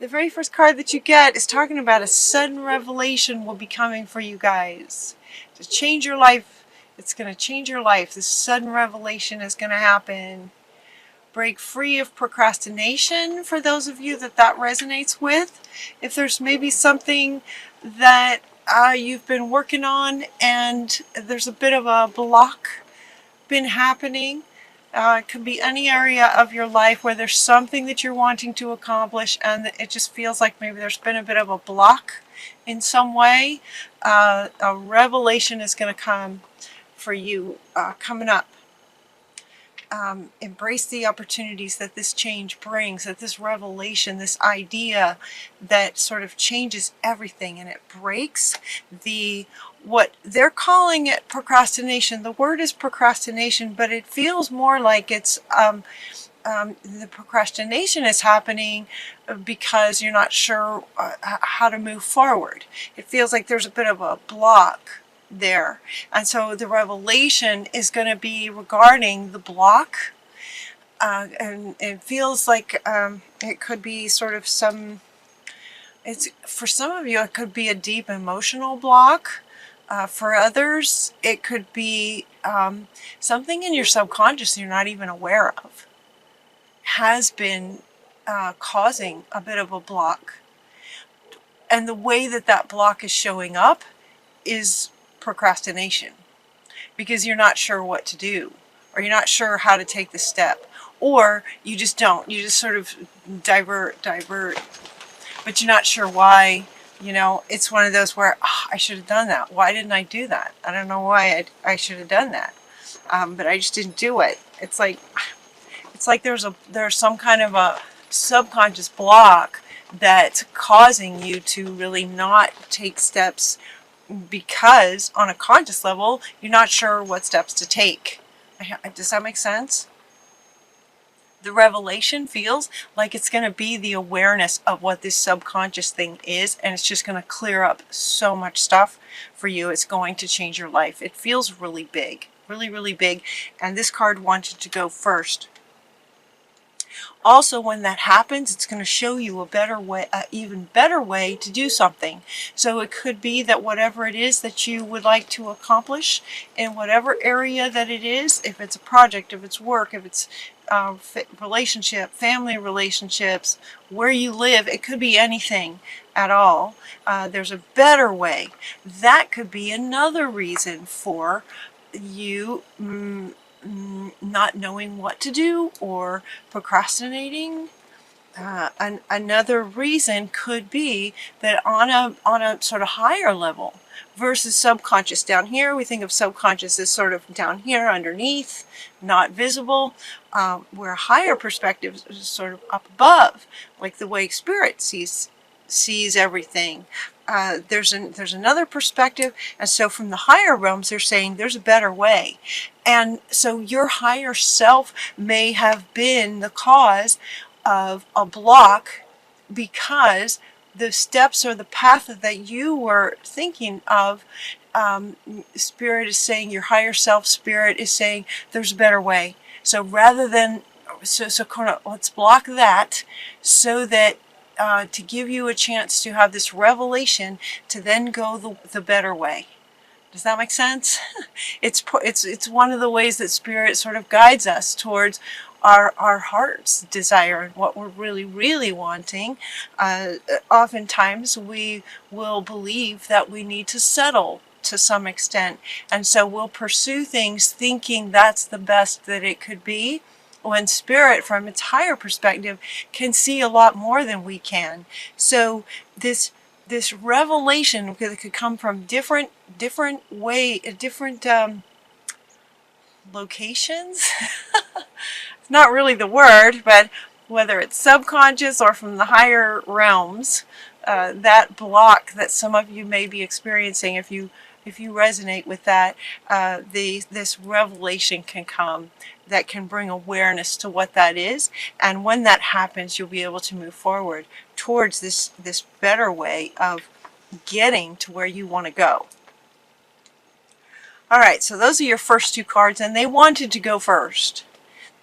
The very first card that you get is talking about a sudden revelation will be coming for you guys. To change your life, it's going to change your life. This sudden revelation is going to happen. Break free of procrastination for those of you that resonates with. If there's maybe something that you've been working on and there's a bit of a block been happening, it could be any area of your life where there's something that you're wanting to accomplish and it just feels like maybe there's been a bit of a block in some way. A revelation is going to come for you coming up. Embrace the opportunities that this change brings, that this revelation, this idea that sort of changes everything, and it breaks what they're calling it procrastination. The word is procrastination, but it feels more like it's the procrastination is happening because you're not sure how to move forward. It feels like there's a bit of a block there, and so the revelation is going to be regarding the block, and it feels like it could be sort of for some of you it could be a deep emotional block. For others it could be something in your subconscious you're not even aware of has been causing a bit of a block, and the way that block is showing up is procrastination, because you're not sure what to do, or you're not sure how to take the step, or you just sort of divert, but you're not sure why. It's one of those where I should have done that. Why didn't I do that? I don't know why I should have done that, but I just didn't do it. It's like there's some kind of a subconscious block that's causing you to really not take steps, because on a conscious level you're not sure what steps to take. Does that make sense? The revelation feels like it's going to be the awareness of what this subconscious thing is, and it's just going to clear up so much stuff for you. It's going to change your life. It feels really big, really, really big, and this card wanted to go first. Also, when that happens, it's going to show you a better way, an even better way to do something. So it could be that whatever it is that you would like to accomplish in whatever area that it is, if it's a project, if it's work, if it's relationship, family relationships, where you live, it could be anything at all. There's a better way. That could be another reason for you not knowing what to do or procrastinating. Another reason could be that on a sort of higher level versus subconscious. Down here we think of subconscious as sort of down here underneath, not visible, where higher perspective is sort of up above, like the way spirit sees everything. There's another perspective, and so from the higher realms they're saying there's a better way. And so your higher self may have been the cause of a block, because the steps or the path that you were thinking of, spirit is saying, your higher self spirit is saying there's a better way. So rather than so kind of let's block that, so that to give you a chance to have this revelation to then go the better way. Does that make sense? It's one of the ways that spirit sort of guides us towards our heart's desire and what we're really, really wanting. Oftentimes we will believe that we need to settle to some extent, and so we'll pursue things thinking that's the best that it could be, when spirit from its higher perspective can see a lot more than we can. So this revelation could come from different locations. It's not really the word, but whether it's subconscious or from the higher realms, that block that some of you may be experiencing, if you resonate with that, this revelation can come that can bring awareness to what that is, and when that happens you'll be able to move forward towards this better way of getting to where you want to go. Alright, so those are your first two cards, and they wanted to go first.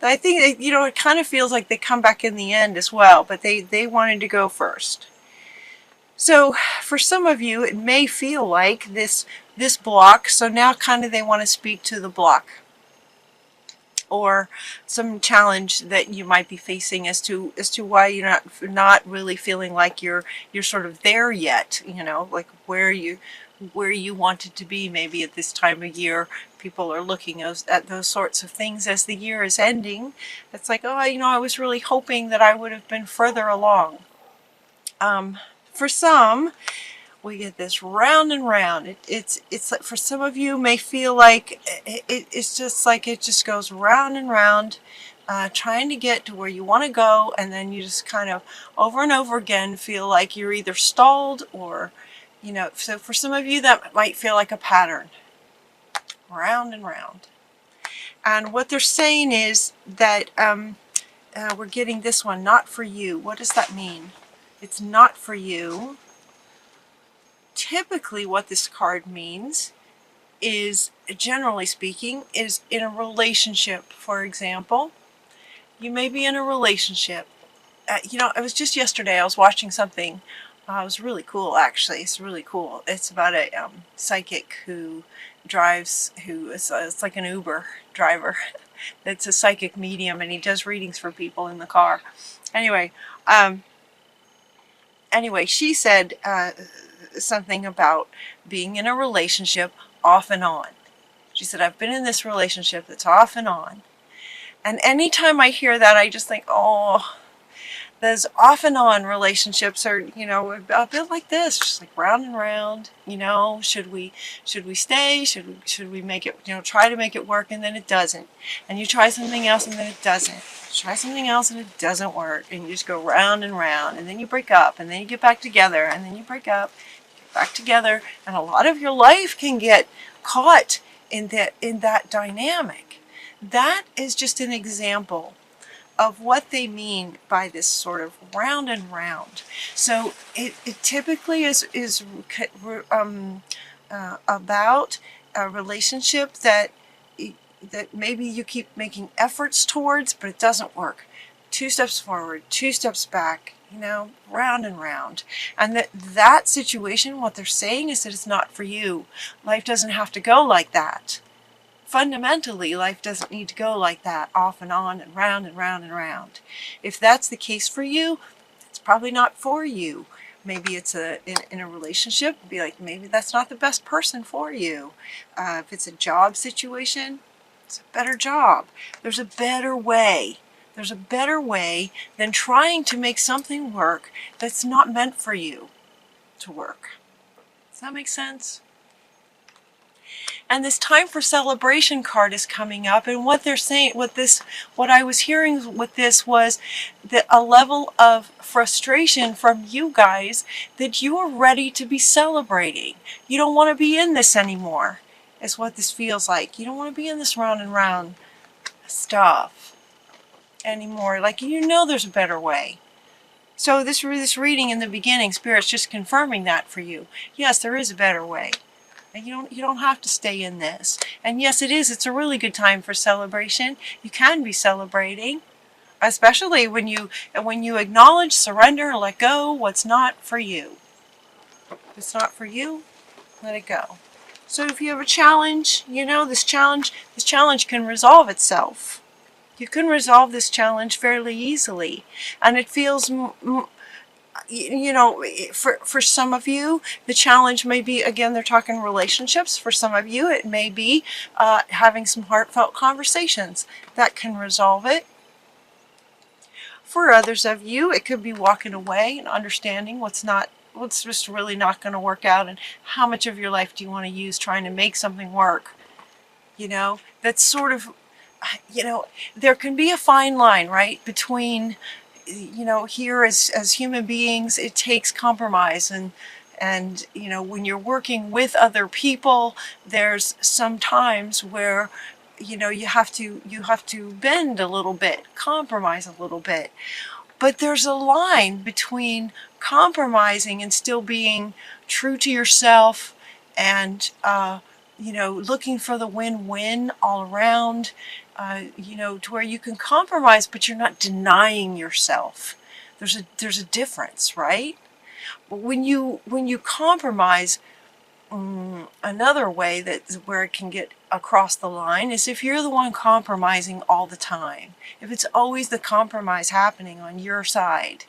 I think, you know, it kind of feels like they come back in the end as well, but they wanted to go first. So for some of you, it may feel like this block, so now kind of they want to speak to the block, or some challenge that you might be facing as to why you're not really feeling like you're sort of there yet, you know, like where you wanted to be. Maybe at this time of year people are looking at those sorts of things as the year is ending. It's like, oh, you know, I was really hoping that I would have been further along. For some, we get this round and round. It's like, for some of you may feel like it's just like it just goes round and round, trying to get to where you want to go, and then you just kind of over and over again feel like you're either stalled or, you know, so for some of you that might feel like a pattern, round and round. And what they're saying is that we're getting this one, not for you. What does that mean? It's not for you. Typically what this card means is, generally speaking, is in a relationship. For example, you may be in a relationship. You know, it was just yesterday I was watching something. It was really cool, actually. It's really cool. It's about a psychic who drives, it's like an Uber driver. It's a psychic medium, and he does readings for people in the car. Anyway, she said something about being in a relationship off and on. She said, I've been in this relationship that's off and on. And anytime I hear that, I just think, oh, those off and on relationships are, you know, a bit like this, just like round and round. You know, should we stay? Should we make it, you know, try to make it work, and then it doesn't. And you try something else and then it doesn't. Try something else and it doesn't work. And you just go round and round, and then you break up, and then you get back together, and then you break up, get back together. And a lot of your life can get caught in that dynamic. That is just an example of what they mean by this sort of round and round. So it typically is about a relationship that maybe you keep making efforts towards, but it doesn't work. 2 steps forward, 2 steps back, you know, round and round. And that situation, what they're saying is that it's not for you. Life doesn't have to go like that. Fundamentally, life doesn't need to go like that, off and on and round and round and round. If that's the case for you, it's probably not for you. Maybe it's in a relationship, be like, maybe that's not the best person for you. If it's a job situation, it's a better job. There's a better way. There's a better way than trying to make something work that's not meant for you to work. Does that make sense? And this time for celebration card is coming up, and what they're saying, what I was hearing with this was that a level of frustration from you guys that you are ready to be celebrating. You don't want to be in this anymore, is what this feels like. You don't want to be in this round and round stuff anymore. Like, you know, there's a better way. So this reading in the beginning, Spirit's just confirming that for you. Yes, there is a better way. And you don't have to stay in this. And yes, it's a really good time for celebration. You can be celebrating, especially when you acknowledge, surrender, let go what's not for you. If it's not for you, let it go. So if you have a challenge, you know, this challenge can resolve itself. You can resolve this challenge fairly easily, and it feels, you know, for some of you, the challenge may be, again, they're talking relationships. For some of you, it may be having some heartfelt conversations that can resolve it. For others of you, it could be walking away and understanding what's just really not going to work out, and how much of your life do you want to use trying to make something work. You know, that's sort of, you know, there can be a fine line, right, between, you know, here as human beings, it takes compromise, and you know, when you're working with other people, there's some times where, you know, you have to bend a little bit, compromise a little bit. But there's a line between compromising and still being true to yourself, and you know, looking for the win-win all around. you know, to where you can compromise, but you're not denying yourself. There's a difference, right? But when you compromise, another way that where it can get across the line is if you're the one compromising all the time. If it's always the compromise happening on your side,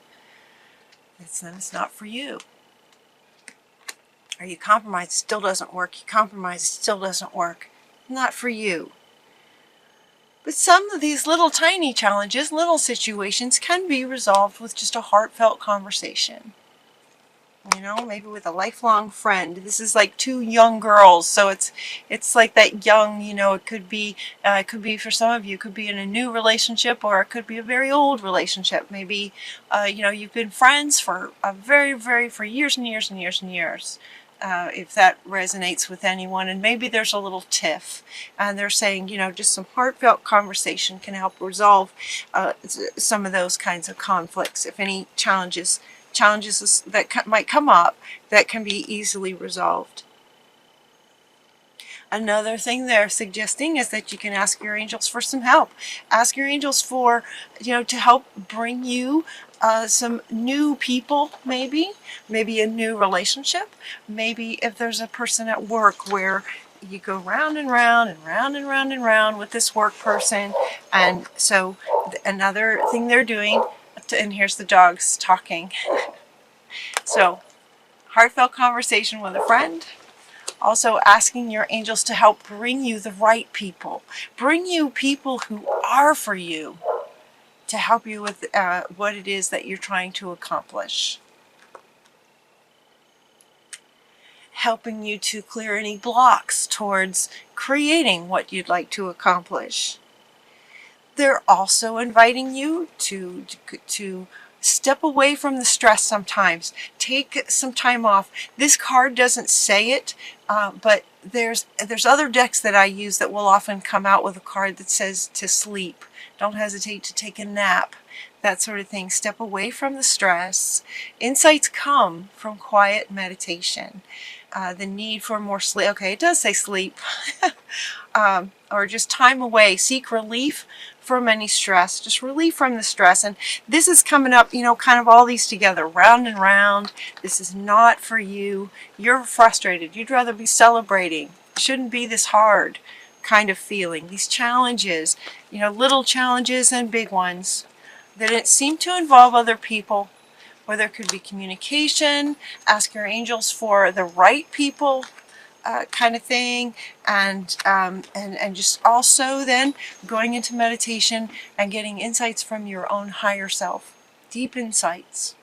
then it's not for you. Or you compromise, it still doesn't work. You compromise, it still doesn't work. Not for you. But some of these little tiny challenges, little situations can be resolved with just a heartfelt conversation. You know, maybe with a lifelong friend. This is like two young girls, so it's like that young, you know, it could be for some of you, it could be in a new relationship, or it could be a very old relationship. Maybe, you know, you've been friends for for years and years and years and years. If that resonates with anyone, and maybe there's a little tiff, and they're saying, you know, just some heartfelt conversation can help resolve some of those kinds of conflicts. If any challenges that might come up, that can be easily resolved. Another thing they're suggesting is that you can ask your angels for some help. Ask your angels for, you know, to help bring you some new people, maybe a new relationship. Maybe if there's a person at work where you go round and round and round and round and round with this work person, and so another thing they're doing, and here's the dogs talking. So, heartfelt conversation with a friend. Also asking your angels to help bring you the right people. Bring you people who are for you, to help you with what it is that you're trying to accomplish. Helping you to clear any blocks towards creating what you'd like to accomplish. They're also inviting you to step away from the stress sometimes. Take some time off. This card doesn't say it, but there's other decks that I use that will often come out with a card that says to sleep. Don't hesitate to take a nap. That sort of thing. Step away from the stress. Insights come from quiet meditation. The need for more sleep. Okay, it does say sleep. Or just time away. Seek relief from any stress, just relief from the stress. And this is coming up, you know, kind of all these together, round and round. This is not for you. You're frustrated. You'd rather be celebrating. It shouldn't be this hard kind of feeling. These challenges, you know, little challenges and big ones that seem to involve other people, where there could be communication. Ask your angels for the right people, kind of thing, and just also then going into meditation and getting insights from your own higher self, deep insights.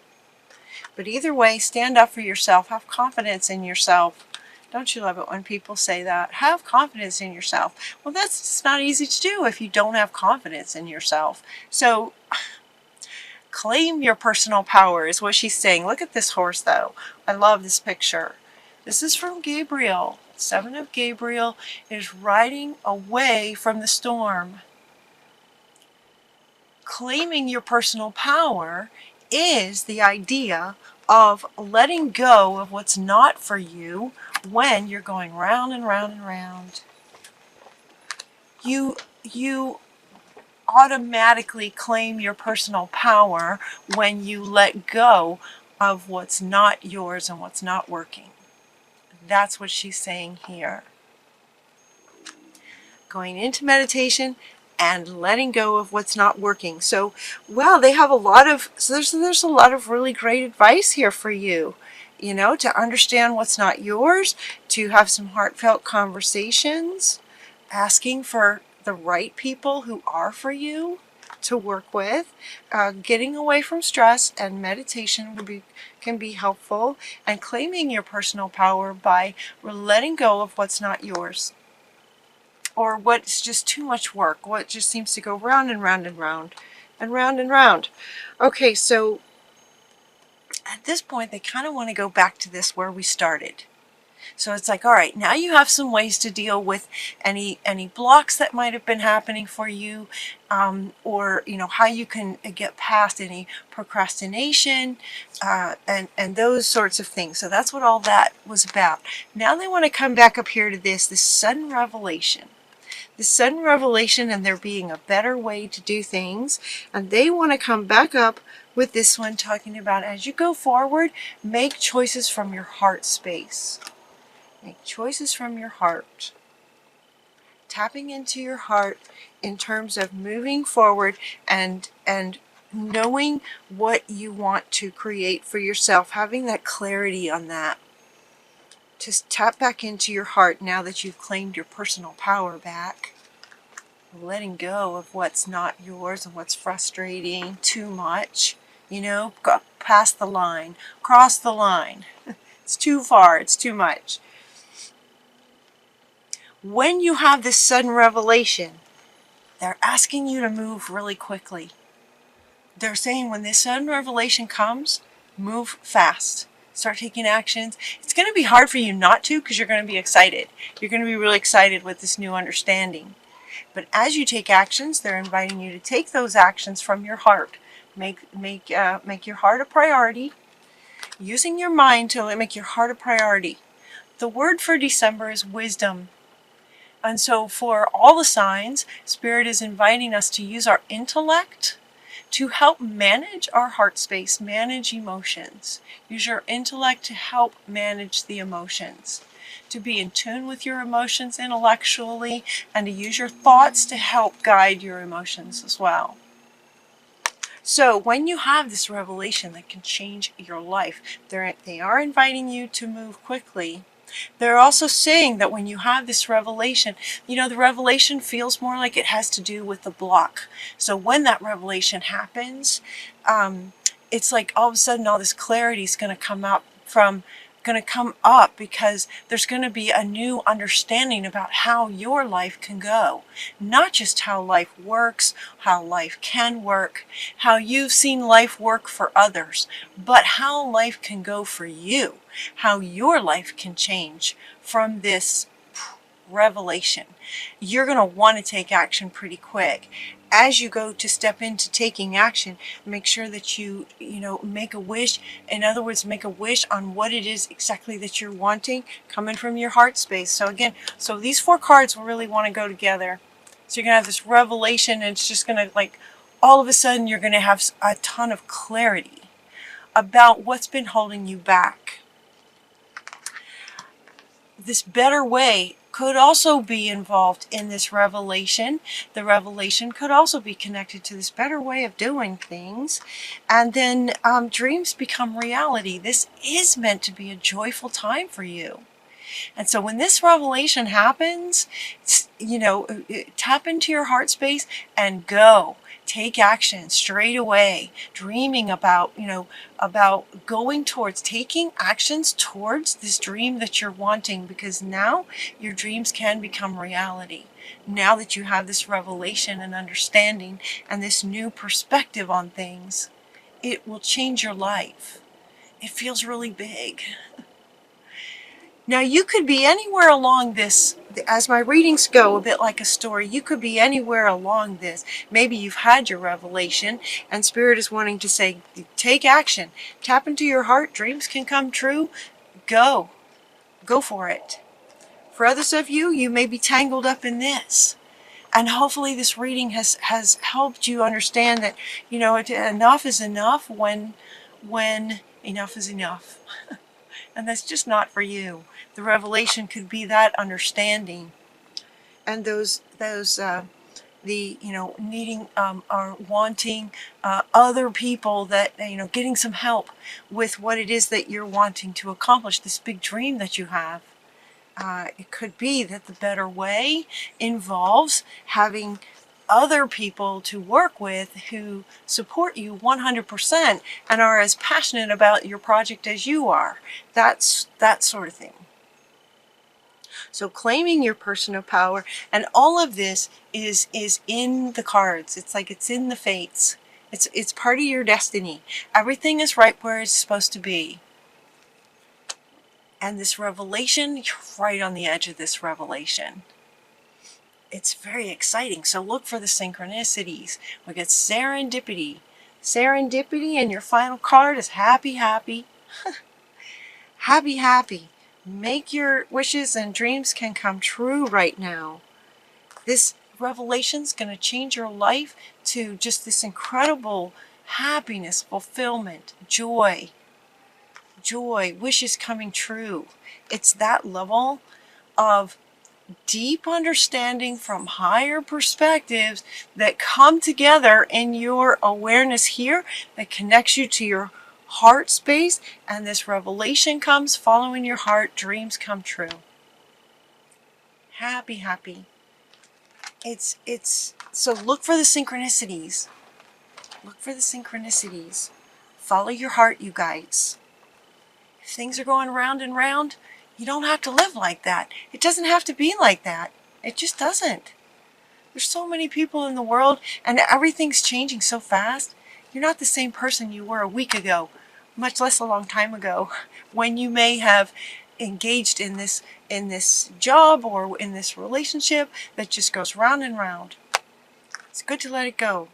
But either way, stand up for yourself, have confidence in yourself. Don't you love it when people say that? Have confidence in yourself. Well, that's just not easy to do if you don't have confidence in yourself. So claim your personal power is what she's saying. Look at this horse though. I love this picture. This is from Gabriel. Seven of Gabriel is riding away from the storm. Claiming your personal power is the idea of letting go of what's not for you when you're going round and round and round. You automatically claim your personal power when you let go of what's not yours and what's not working. That's what she's saying here. Going into meditation and letting go of what's not working. So, well, they have a lot of, there's a lot of really great advice here for you. You know, to understand what's not yours, to have some heartfelt conversations, asking for the right people who are for you to work with, getting away from stress, and meditation can be helpful, and claiming your personal power by letting go of what's not yours, or what's just too much work, what just seems to go round and round and round and round and round. Okay, so at this point they kind of want to go back to this where we started. So it's like, all right, now you have some ways to deal with any blocks that might have been happening for you, or, you know, how you can get past any procrastination, and those sorts of things. So that's what all that was about. Now they want to come back up here to this sudden revelation. the sudden revelation and there being a better way to do things. And they want to come back up with this one talking about as you go forward, make choices from your heart space. Make choices from your heart. Tapping into your heart in terms of moving forward and knowing what you want to create for yourself, having that clarity on that. Just tap back into your heart now that you've claimed your personal power back. Letting go of what's not yours and what's frustrating too much. You know, go past the line, cross the line. It's too far, it's too much. When you have this sudden revelation, they're asking you to move really quickly. They're saying when this sudden revelation comes, move fast. Start taking actions. It's going to be hard for you not to because you're going to be excited. You're going to be really excited with this new understanding. But as you take actions, they're inviting you to take those actions from your heart. Make your heart a priority. Using your mind to make your heart a priority. The word for December is wisdom. And so for all the signs, Spirit is inviting us to use our intellect to help manage our heart space, manage emotions. Use your intellect to help manage the emotions. To be in tune with your emotions intellectually and to use your thoughts to help guide your emotions as well. So when you have this revelation that can change your life, they are inviting you to move quickly. They're also saying that when you have this revelation, you know, the revelation feels more like it has to do with the block. So when that revelation happens, it's like all of a sudden all this clarity is going to come up because there's going to be a new understanding about how your life can go. Not just how life works, how life can work, how you've seen life work for others, but how life can go for you, how your life can change from this revelation. You're going to want to take action pretty quick. As you go to step into taking action, make sure that you make a wish. In other words, make a wish on what it is exactly that you're wanting coming from your heart space. So again, these 4 cards will really want to go together. So you're going to have this revelation and it's just going to all of a sudden you're going to have a ton of clarity about what's been holding you back. This better way could also be involved in this revelation. The revelation could also be connected to this better way of doing things. And then dreams become reality. This is meant to be a joyful time for you. And so when this revelation happens, tap into your heart space and go. Take action straight away, dreaming about going towards, taking actions towards this dream that you're wanting, because now your dreams can become reality. Now that you have this revelation and understanding and this new perspective on things, it will change your life. It feels really big. Now you could be anywhere along this, as my readings go, a bit like a story. You could be anywhere along this. Maybe you've had your revelation and Spirit is wanting to say, take action. Tap into your heart. Dreams can come true. Go. Go for it. For others of you, you may be tangled up in this. And hopefully this reading has helped you understand that, enough is enough when enough is enough. And that's just not for you. The revelation could be that understanding, and needing or wanting other people that getting some help with what it is that you're wanting to accomplish. This big dream that you have. It could be that the better way involves having other people to work with who support you 100% and are as passionate about your project as you are. That's that sort of thing. So claiming your personal power, and all of this is in the cards. It's like it's in the fates. It's part of your destiny. Everything is right where it's supposed to be. And this revelation, you're right on the edge of this revelation. It's very exciting. So look for the synchronicities. We get serendipity. Serendipity, and your final card is happy, happy. Happy, happy. Make your wishes and dreams can come true right now. This revelation is going to change your life to just this incredible happiness, fulfillment, joy, wishes coming true. It's that level of deep understanding from higher perspectives that come together in your awareness here that connects you to your heart space, and this revelation comes following your heart. Dreams come true. Happy. It's so look for the synchronicities. Look for the synchronicities. Follow your heart, you guys. If things are going round and round, you don't have to live like that. It doesn't have to be like that. It just doesn't. There's so many people in the world, and everything's changing so fast. You're not the same person you were a week ago, much less a long time ago, when you may have engaged in this job or in this relationship that just goes round and round. It's good to let it go.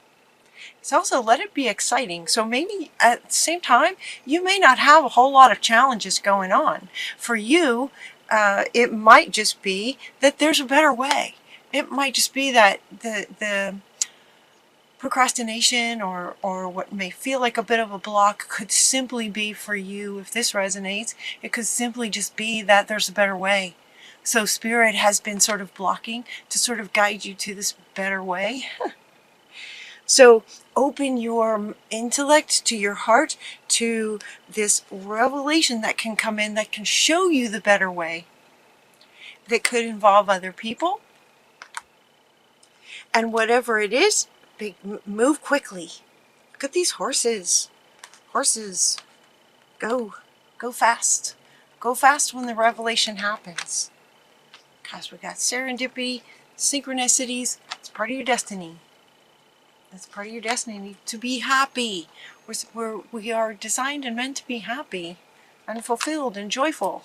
It's also let it be exciting. So maybe at the same time, you may not have a whole lot of challenges going on. For you, it might just be that there's a better way. It might just be that the procrastination or what may feel like a bit of a block could simply be, for you, if this resonates, it could simply just be that there's a better way. So Spirit has been sort of blocking to sort of guide you to this better way. So open your intellect to your heart to this revelation that can come in, that can show you the better way, that could involve other people. And whatever it is, move quickly. Look at these horses. Horses, go fast. Go fast when the revelation happens. Because we got serendipity, synchronicities. It's part of your destiny. That's part of your destiny, to be happy. We are designed and meant to be happy and fulfilled and joyful.